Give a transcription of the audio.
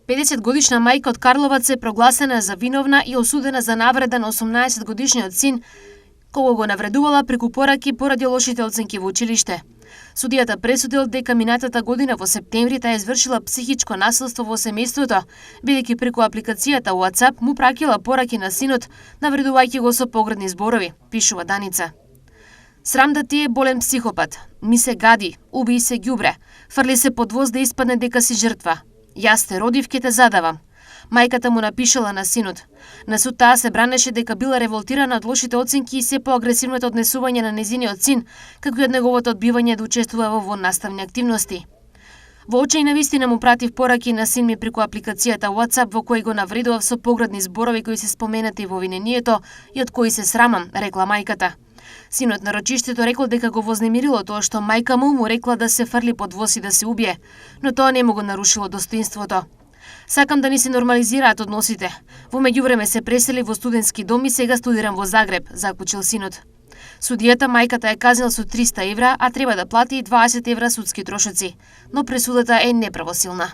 50-годишна мајка од Карловац е прогласена за виновна и осудена за навреда на 18-годишниот син, кого го навредувала преку пораки поради лошите оценки во училиште. Судијата пресудил дека минатата година во септември таа извршила психичко насилство во семејството, бидејќи преку апликацијата WhatsApp му праќала пораки на синот, навредувајќи го со погредни зборови, пишува Даница. Срам да ти е болен психопат. Ми се гади, уби се ѓубре, фрли се под воз да испадне дека си жртва. Јас те родив, ке те задавам. Мајката му напишала на синот. На суд таа се бранеше дека била револтирана од лошите оценки и се поагресивното однесување на незиниот син, како и од неговото одбивање да учествува во наставни активности. Во очајна вистина му пратив пораки на син ми преку апликацијата WhatsApp во кој го навредував со поградни зборови кои се споменати во обвинението и од кои се срамам, рекла мајката. Синот на рочиштето рекол дека го вознемирило тоа што мајка му рекла да се фрли под воз и да се убие, но тоа не му го нарушило достоинството. Сакам да ни се нормализираат односите. Во меѓувреме се пресели во студентски дом и сега студирам во Загреб, заклучил синот. Судијата мајката е казнила со 300 евра, а треба да плати и 20 евра судски трошоци, но пресудата е неправосилна.